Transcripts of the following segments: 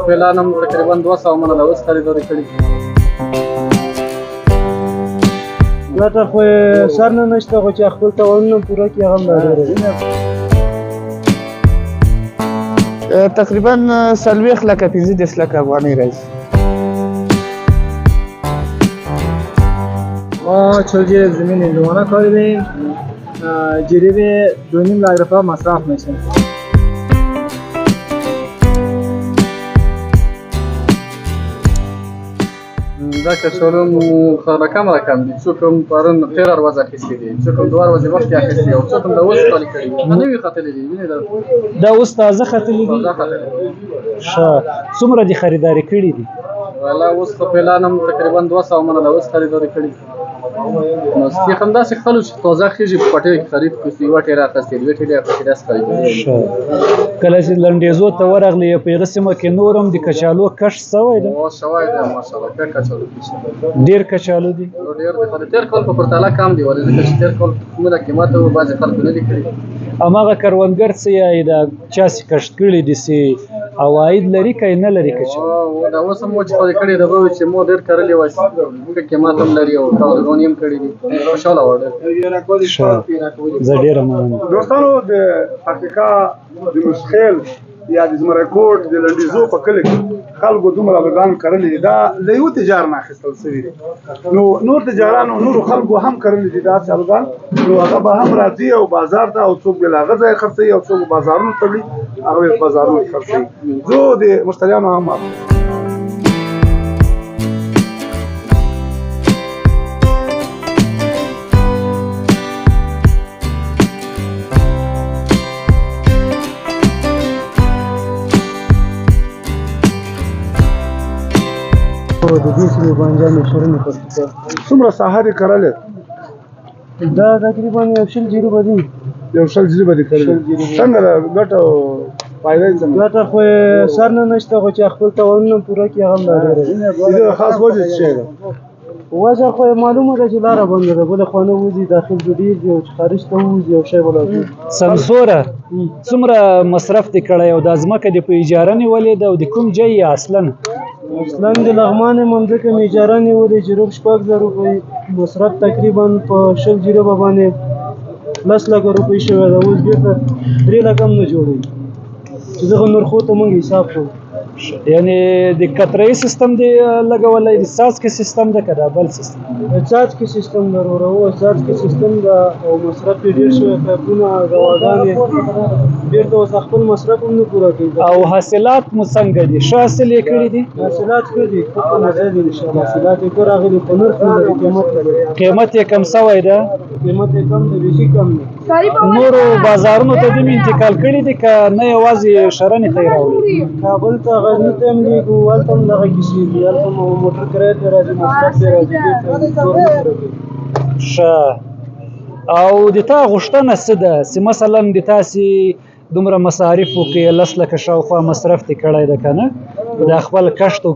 فعلا هم تقریبا 200 منه د اوس خریداري کړي. ګټه خو یې سر نه نشته، خو چې خپل توانونه پوره کړي هغه هم ډېره ده. تقریبا 40 لکه 15 لکه افغانۍ راځي. ما 40 زمین لوانه کردیم، جریب 2.5 लाख रुपये مصرف میشه. دا کچالو مو رقم دي، څوک هم پرون 13 ورځې اخیستي دي، څوک هم 2 ورځې مخکې اخیستي دي، او څوک هم د اوس کالي کړي دي. نوي ختلي دي، وینې دا اوس تازه ختلي دي. ښه څومره دي خریداري کړي دي؟ والله اوس خو فعلا هم تقریبا 200 منه د اوس خریداري کړي. نو سپي همداسې خلک چې تازه خېږي په پټیو کې خرید کړي، یوه ټېله اخیستې، دوې ټېلې اخیستې، داسې خریداري. کله چې لنډیزو ته ورغلې په هغه سیمه کې نور هم د کچالو کښت شوی دی؟ شوی دی ماشاءالله، ښه کچالو دي، ډېر کچالو دي. ډېر دي، خو د تېر کال په پرتله کم دي، ولې ځکه چې تېر کال کومه قیمت و بعضې خلکو نه دي کړي. هماغه کروندګر څه یې د چا چې کښت کړي دي چې عواید لري که نه لري کچالو؟ دا اوس هم چې خپلې کړي ده به چې مو ډېر کرلي وای، ښه قیمت هم لري او کارګران یې هم کړي دي. خوشحاله وه ډېر. زه ډېره مننه. دوستانو د افریقا د مسخیل یا د زمرکوټ د لنډیزو په کلي کې خلکو دومره الوګان کرلي دي، دا له یو تجار نه اخیستل شوي دي. نو نور تجارانو نورو خلکو هم کرلي دي داسې الوګان، نو هغه به هم راځي او بازار ته، او څوک به له هغه ځایه خرڅوي او څوک بازارونو ته وړي، هغه به بازارونو کې خرڅوي. زه د مشتریانو هم د دې سیمې بانجان شرنې پکې څومره ساحه دې کرلې؟ دا تقریبا 100 جریبه دي. 100 جریبه دې کرلې. څنګه ده ګټه او فایده یې څنګه؟ ګټه خو یې سر نه نشته، خو چې خپل توانونه پوره کړي هغه هم ډېره ده. د دې خاص وجه څه ده؟ وجه خو یې معلومه ده چې لاره بنده ده، بله خوا نه وځي، داخل به ډېر دي، او چې خارج ته ووځي یو شی به لازم. سمسوره څومره مصرف دې کړی او دا ځمکه دې په اجاره نیولې ده او د کوم ځای یې اصلا؟ اصلا د لغمان یم، همځکه مې اجاره نیولې، جریب 6,000 روپۍ، مصرف تقریبا په 20 جریبه باندې 10 لکه روپۍ شوی ده. اوس بېرته 3 لکه هم نه جوړوي، چې دغه نرخو ته موږ حساب کوو. یعنې د قطره‌ایي سیستم دی لګولی، د څاڅکي سیستم ده که دا بل سیستم؟ د څاڅکي سیستم ده وروره، هو څاڅکي سیستم ده او مصرف یې ډېر شوی، پایپونه دواګانې بېرته اوس خپل مصرف هم نه پوره کوي. او حاصلات مو څنګه دي؟ ښه حاصل یې کړي دي؟ حاصلات ښه دي، ښه په مزه دي انشاءالله. حاصلات یې ښه راغلي، په نرخ نه لري، قیمت لري. قیمت یې کم شوی ده؟ قیمت یې کم دی، بیخي کم دی. نورو بازارونو ته دې مې انتقال کړي دي که نه یوازې شرنې ته یې راوړي؟ کابل ته، غزني ته هم لېږو، هلته هم دغه کیسې دي، هلته هم موټر کرایه ته راځي، مصرف ته راځي، ښه. او د تا غوښتنه څه ده چې مثلا د تاسې دومره مصارفو کې 10 لکه شاوخوا مصرف دې کړی ده که نه، د خپل کښت او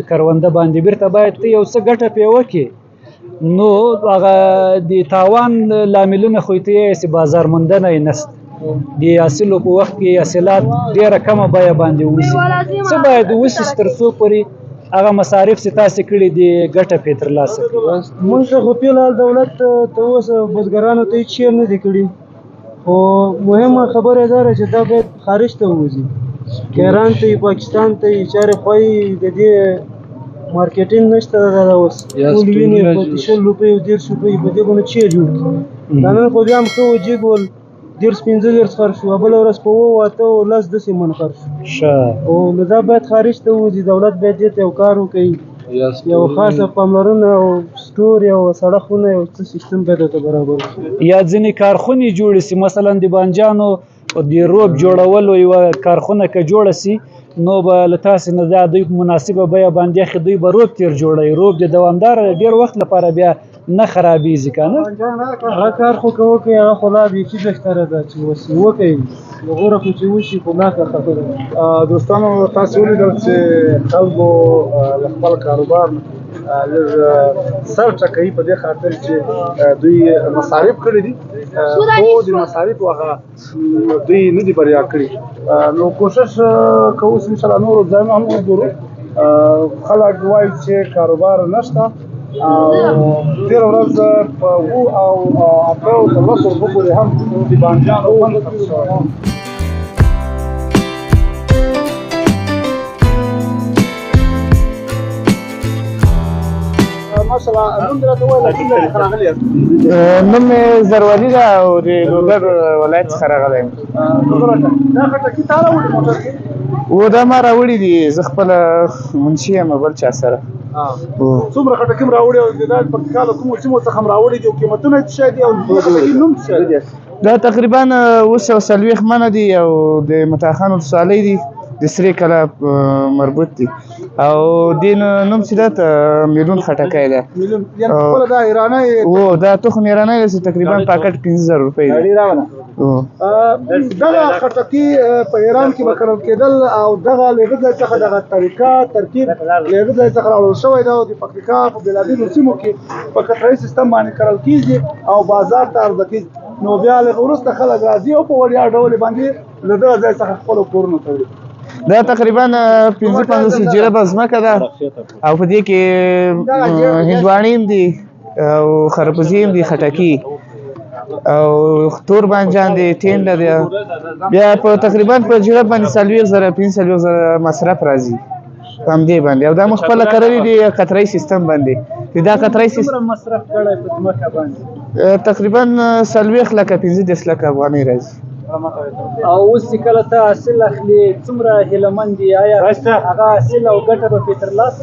کرونده باندې بېرته باید ته یو څه ګټه پرې وکړې، نو هغه د تاوان لاملونه خو ته یې چې بازار موندنه یې نشته، د حاصلو په وخت کې حاصلات ډېره کمه بیه باندې وځي. څه باید وشي تر څو پورې هغه مصارف چې تاسې کړي دي ګټه پرې ترلاسه کړي؟ موږ ته خو فلحال دولت ته اوسه بزګرانو ته هېڅ شی نه دي کړي، خو مهمه خبره دا ده چې دا باید خارج ته ووځي، ایران ته یې، پاکستان ته یې، چارې خواهی د دې مارکیټینګ نشته ده. دا اوس ټول وینې په 20 روپۍ او 10 روپۍ په دې باندې چی جوړ کړي. دا نن خو بیا هم ښه وجېږول، 10-15 خرڅ شو، بله ورځ په 8-10 داسې من خرڅ شو. او نو دا باید خارج ته وځي، دولت باید دې ته یو کار وکړي، یو خاصه پاملرنه او سټور یو سړه خونه یو څه سیستم باید ورته برابر شي. یا ځینې کارخونې جوړې شي، مثلا د بانجانو د روب جوړولو یوه کارخونه که جوړه شي، نو به له تاسې نه دا دوی په مناسبه بیه باندې اخلي، دوی به روب تیر جوړوي. روب د دوامداره ډېر وخت لپاره بیا نه خرابېږي که نه؟ هغه کار خو که وکړئ، هغه خو لا بیخي بهتره ده چې وکړئ، غوره خو چې وشي، خو لا ښه خبره ده. دوستانو تاسو ولیدل چې خلکو له خپل کاروبار لږ سر ټکوي په دې خاطر چې دوی مصارف کړي دي، خو د مصارف هغه دوی نه دي بریا کړي نو کوشش کوو چې انشاءالله نورو ځایونو هم وګورو خلک وایي چې کاروبار نشته او تېره ورځ په 7 او 8 او 13 روپو پورې هم د بانجانو خوند خرڅ شوی نوم مې زروالي ده او د لوګر ولایت څخه راغلی یم. دا خټکي تا راوړي موټر کې؟ و دا ما راوړي دي، زه خپله منشي یم بل چا سره. څومره خټکي م راوړي او دا د پکتیکا له کومو سیمو څخه م راوړي دي او قیمتونه یې څه شی دي او د خټکي نوم څه شی دی؟ دا تقریبا 240 منه دي او د متاخان ولسوالۍ دي، د سرې کلا مربوط دي او دې نوم چې ده میلون خټکی ده. میلون یعنې خپله دا ایرانی و دا تخم ایرانی دی چې تقریبا پاکټ 15000 روپۍ دی. دغه خټکي په ایران کې به کرل کېدل او دغه له هغه ځای څخه دغه طریقه ترکیب له هغه ځای څخه راوړل شوی ده او د پکتیکا په بېلابېلو سیمو کې په قطرایي سیستم باندې کرل کېږي او بازار ته عرضه کېږي. نو بیا له وروسته خلک راځي او په وړیا ډول باندې له دغه ځای څخه خپلو کورونو ته وړي. دا تقریبا 55 هجره به ځمکه ده او په دې کې هندواڼې هم دي او خربوزې هم دي، خټکي او تور بانجان دي، ټینډه دی. بیا په تقریبا په جوړه باندې 40,000 مصرف راځي په همدې باندې او دا مو خپله کرلي دي قطرایي سیستم باندې. دا قطرایي سیستم مصرف کړی په ځمکه باندې تقریبا 40 لکه 15 لکه افغانۍ راځي. او اوس چې کله ته حاصل اخلي څومره هیلهمند یې؟ آیا هغه حاصل او ګټه به پرې ترلاسه؟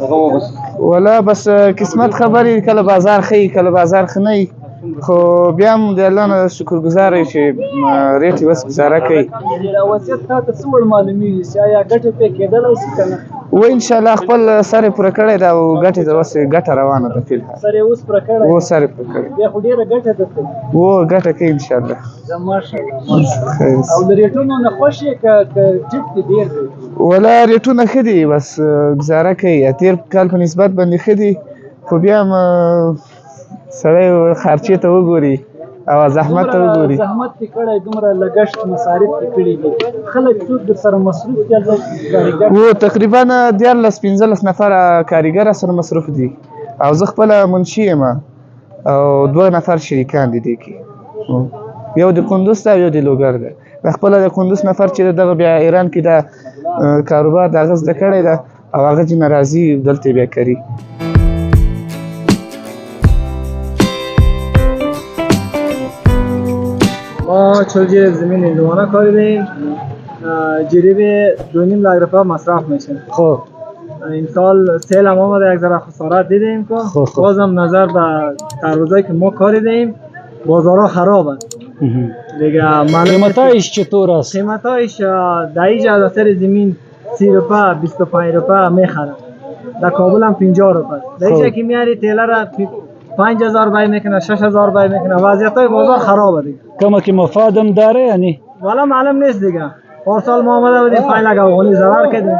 ولا بس قسمت خبرې، کله بازار ښه کله بازار ښه نه وي، خو بیا هم د الله نه شکرګزار یو چې ریټ یې اوس ګزاره کوي. دا وضعیت تا ته څه ډول معلومیږي چې آیا ګټه پرې کېدلی شي که نه؟ و انشاءالله خپل سر یې پوره کړی ده او ګټې ته اوس ګټه روانه ده فلحال. سر یې اوس پوره کړی؟ و سر یې پوره کړی. بیا خو ډېره ګټه ده ته. و ګټه کوي انشاءالله. ماشاءالله. او د ریټونو نه خوښ یې که ټیټ دي ډېر دی؟ ولا ریټونه ښه دي، بس ګزاره کوي. تېر کال په نسبت باندې ښه دي، خو بیا هم سړی خرچې ته وګوري او زحمت ته وګوري. زحمت دې کړی، دومره لګښت مصارف دې کړي دي، خلک څوک درسره مصروف دي کارګر؟ و تقریبا 14-15 نفره کارګر سره مصروف دي او زه خپله منشي یم او 2 نفر شریکان دي دې کې، یو د کندوز ده او یو د لوګر ده. خپله د کندوز نفر چې دغه بیا ایران کې د کاروبار د هغه زده کړی ده او هغه ځینې راځي دلته بیا کوي. ما چوجه زمین هندوانه کاریدیم، جریب 2.5 لک روپیه مصرف میشه. خب این سال سیل هم آمده، یک ذره خسارت دیدیم که بازم نظر به تربوزایی که ما کاریدیم بازارها خراب است دیگه. قیمتایش چطور است؟ قیمتایش در اینجا از سر زمین 30 روپیه 25 روپیه میخرم، در کابل هم 50 روپیه. در اینجا که میاری تیله را 5000 بای میکنه، 6000 بای میکنه. وضعیت های بازار خرابه دیگه. کمک مفادم داره یعنی؟ والا معلوم نیست دیگه. پارسال ما آمده بودیم 5 لک افغانی ضرر کردیم.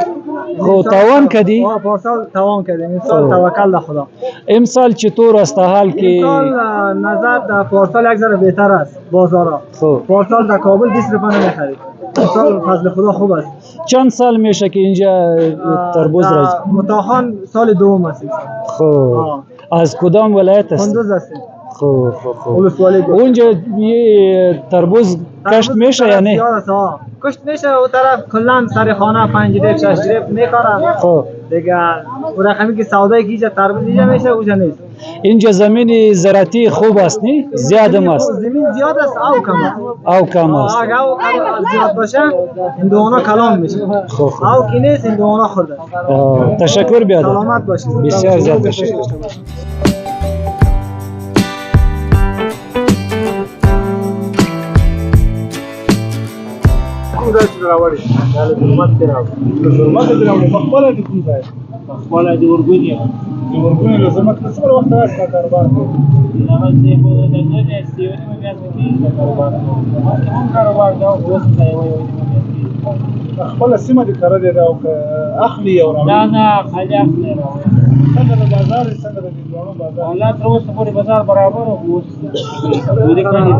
خب تاوان کردی؟ پارسال تاوان کردیم. این سال توکل به خدا. امسال چطور است حال که؟ امسال نظر در پارسال یک ذره بهتر است بازارها. خب پارسال در کابل 20 روپیه نمیخرید. امسال فضل خدا خوب است. چند سال میشه که اینجا تربوز راځي؟ متاخان سال دوم است. خب از کدام ولایت است؟ کندوز است. خب ولسوالی اونجا یه تربوز کشت میشه یا نه؟ کشت میشه. اون طرف کلا سر خانه 5 جریب 6 جریب میکارن. خب دیگه اون رقمی که سودای کیجا تربوز اینجا میشه اونجا نیست. اینجا زمین زراعتی خوب است نه؟ زیاد است. زمین زیاد است او کم است. او کم است. اگه او زیاد باشه هندوانه کلام میشه. او کی نیست هندوانه خورده. تشکر بیاد. سلامت باشید. بسیار زیاد تشکر. کوم ځای چې راوړي؟ دا له ظلمت کې راوړي. له ظلمته دې راوړي. په خپله د کوم ځای؟ په خپله د اورګون یم. د اورګون له ظلمت نه څومره وخت راځي دا کاروبار کوي؟ همداسې په د 2 میاشتې یوه نیمه میاشت کې کېږي دا کاروبار. مخکې هم کاروبار ده خو اوس دا یوه نیمه میاشت کېږي. خپله سیمه دې کرلې ده او که اخلي او راوړي؟ نه خالي اخلي راوړي. څنګه د بازار څنګه د هندوانو بازار الله تر اوسه پورې بازار برابر او اوس ودې کړی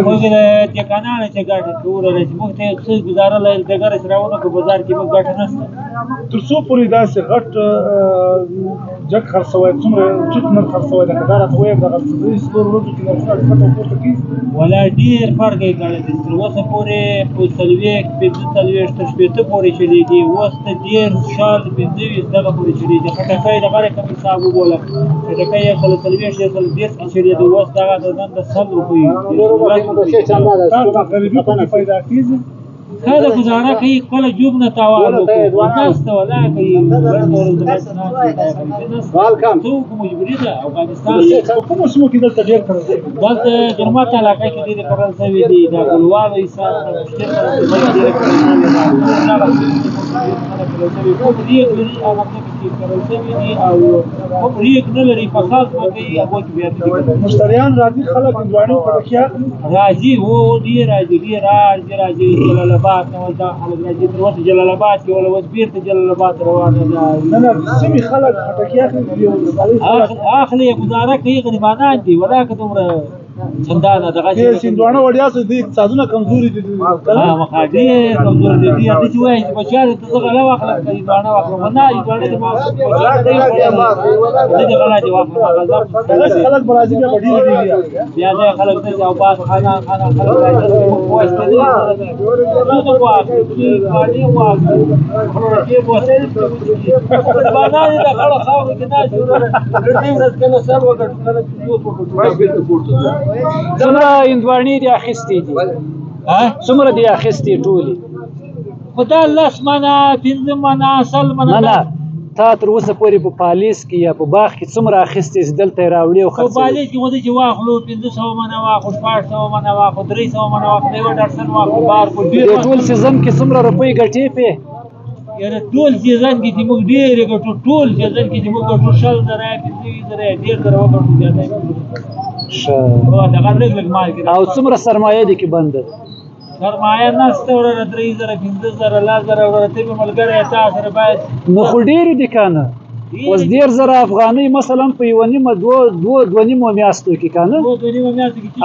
موږ د کانال چې ګاډي ټول راځي موږ ته څه گزاره لایل د ګر سراونه په بازار کې موږ ګټه نشته تر څو پورې داسې غټ جګ خرڅوي څومره چټ نه خرڅوي د کډاره ته وایي د غلطۍ سکور ورته کې نه پورته کی ولا ډیر فرق یې کړی دی تر اوسه پورې په سلويک پنځه سلويک تر شپېته پورې چلیږي اوس ته ډېر شال پنځه ویشت دغه پورې چلیږي خټکی دغه رقم حساب وبوله خټکی یو سل سلويک یو سل دېرش کې چلیږي اوس دغه د نن د 100 روپۍ غریبي په پیدا کیږي خاله گزاره کوي خپل جوب نه تاوان وکړي نسته ولا کوي ویلکم څو مجبوری ده افغانستان کوم سمو کې دلته ډېر کړل دلته جرمات علاقه کې ډېر کړل شوی دی دا ګلوال ایسان مشکل مشتریان راځي خلک هندوانو پټکیا راځي وو دی راځي جلال آباد نو دا خلک راځي تر وخت جلال آباد کې ولا وځ بیرته جلال آباد روانه ده نه سیمې خلک پټکیا اخلي گزاره کوي غریبانان دي ولا که دومره چندانه دغه چې هندوانو وړیا څه دي اقتصادونه کمزوري دي مخاډي کمزوري دي دي چې وایي چې بچار ته غلا واخله هندوانه واخله نه هندوانه دي ما دې غلا دي واخله خلک برازي بیا وړي دي بیا دا خلک ته او باز خانه خلک راځي پوښتنه دي نو واخله چې باندې واخله کې بوته باندې دا خلک خاورې کې نه جوړه دې ورځ کې نو سر وګټ خلک یو په څومره هندوانې دي اخیستې دي څومره دي اخیستې ټولې خدا لس منه پنځه منه سل منه نه تا تر اوسه پورې په پالیس کې یا په باغ کې څومره اخیستې چې دلته یې راوړې او په پالیس کې ودې چې واخلو 500 منه واخلو 600 منه واخلو 300 منه واخلو یو ډرسن واخلو بار کو د ټول سیزن کې څومره روپۍ ګټې پې یاره ټول سیزن کې چې موږ ډېرې ګټو ټول سیزن کې چې موږ ګټو 100 زره 15 زره ډېر زره وګټو زیاته او څومره سرمایه دي کې بند سرمایه نشته ورته 3 زره 15 زره لا زره ورته به ملګری تاسو سره باید نو خو ډېرې دي که نه اوس 10,000 افغانۍ مثلا په یوه نیمه دوه نیمو میاشتو کې که نه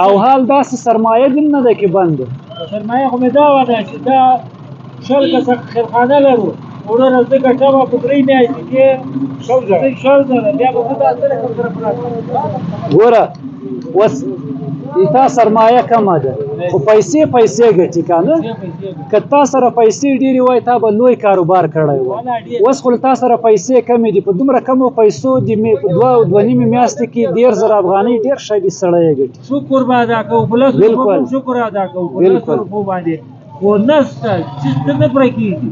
او حال داسې سرمایه دې نه ده کې بند سرمایه خو مې دا وده چې دا شل کسه خیرخانه لرو وروره زه ګټمه په 3 میاشتې کې 100 زره بیا به زه دا سره کوم سره پراته ګوره اوس تا سرمایه کمه ده خو پیسې ګټي که نه که تا سره پیسې ډېرې وای تا به لوی کاروبار کړی وای اوس خو تا سره پیسې کمې دي په دومره کمو پیسو د دوه نیمې میاشتې کې 10,000 افغانۍ ډېر شی دي سړی ګټي شکر به ادا کوو په لسو روپو شکر ادا کوو په لسو روپو باندې خو نسته چې نه پوره کېږي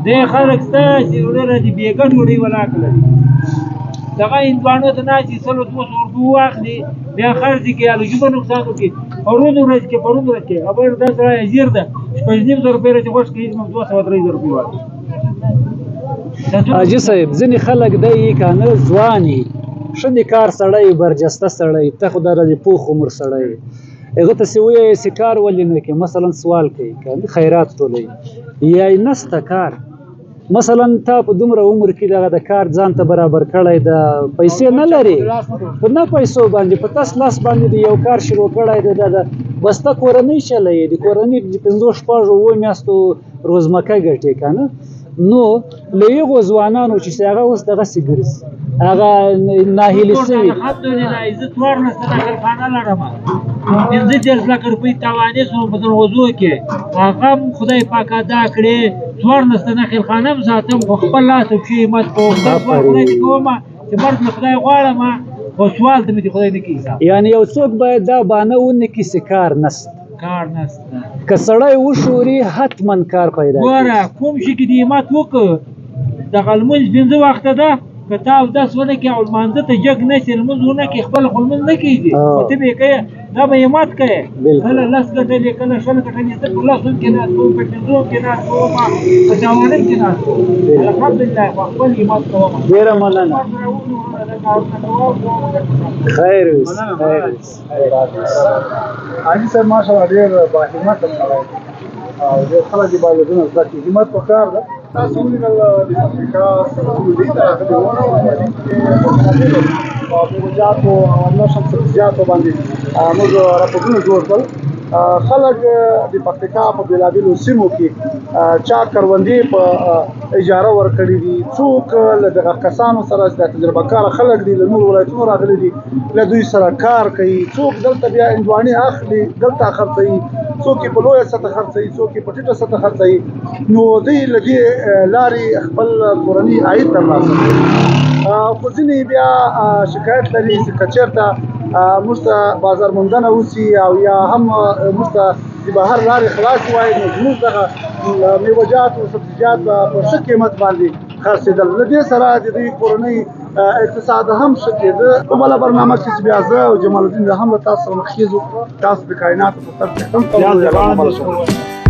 دې خلک شته چې وروره د بې ګټو ډۍ ولاکه لري دغه هندوانو ته نه چې 100-200 روپۍ واخلي بیا خرڅ کړي الوجوبه نقصان وکړي پرون ورځ کې خبر دا سړی اجیر ده 5,500 روپۍ چې غوښ کړي موږ 200-300 روپۍ واخلو حاجي صاحب ځینې خلک دی که نه ځوان یي ښه د کار سړی برجسته سړی ته خو دا د پوخ عمر سړی هغه ته چې ووایې چې کار ولې نه کوي مثلا سوال کوي که خیرات ټولوي یا یې نسته کار مثلا تا په دومره عمر کې دغه د کار ځان ته برابر کړی د پیسې نه لري په نه پیسو باندې په تس لاس باندې د یو کار شروع کړی دی د بس ته کورنۍ چلوي د کورنۍ د 5-6 میاشتو روزمکه ګټې که نه نو له هغو ځوانانو چې هغه اوس دغسې ګرځي هغه ناهیلي شوي الحمدلله زه 14 خیرخانه لرم 15 لک روپۍ تاوانې شوم په دروازو کې هغه خدای پاک ادا کړې 14 خیرخانه هم ساتم خو خپل لاس او پښې مات کوم دا خدای دې کوم چې مرګ مې خدای غواړم خو سوال ته مې خدای نه کوي یعنی یو څوک باید دا بانه ونه کړي چې کار نشته که سړی وشوري حتما کار پیدا کوي ګوره کوم شي کې دې همت وکړه دغه لمونځ 5 وخته ده که تا اودس ونه کړې او لمانځه ته جګ نه شي لمونځ ونه کړې خپل خو لمونځ نه کېږي خو ته به یې کوې دا به همت کوې کله 10 ګټلې کله 20 ګټلې زه په 10 کې ناست کوم په 5 کې ناست کوم په 50 کې ناست کوم الحمدلله خو خپل همت کوم ډېره مننه خیر اوس حاجي صاحب ماشاءالله ډېر با همت سره او ډېر خلک یې باید له زده کړي همت پکار ده تاسو ولیدل د افریقا سرحدي ته راغلي وو په میوهجاتو او نشم سبزیجاتو باندې موږ راپورټونه جوړ کړل خلک د پکتیکا په بېلابېلو سیمو کې چا کروندې په اجاره ورکړي دي څوک له دغه کسانو سره د تجربه کار خلک دي له نورو ولایتونو راغلي دي له دوی سره کار کوي څوک دلته بیا هندواڼې اخلي دلته خرڅوي څوک یې په لویه سطح خرڅوي څوک یې په ټیټه سطح خرڅوي نو دوی له دې لارې خپل کورني عاید ترلاسه کوي خو ځینې بیا شکایت لري چې که چېرته موږ ته بازار موندنه وسي او یا هم موږ ته د بهر لارې خلاص وای نو زموږ دغه میوهجات او سبزیجات به په ښه قیمت باندې خرڅېدل له دې سره د دوی کورنۍ اقتصاد هم ښه کېده په بله برنامه کې چې بیا زه او جمال الدین هم له تاسو سره مخ کېږو تاسو د کایناتو په طرف کې هم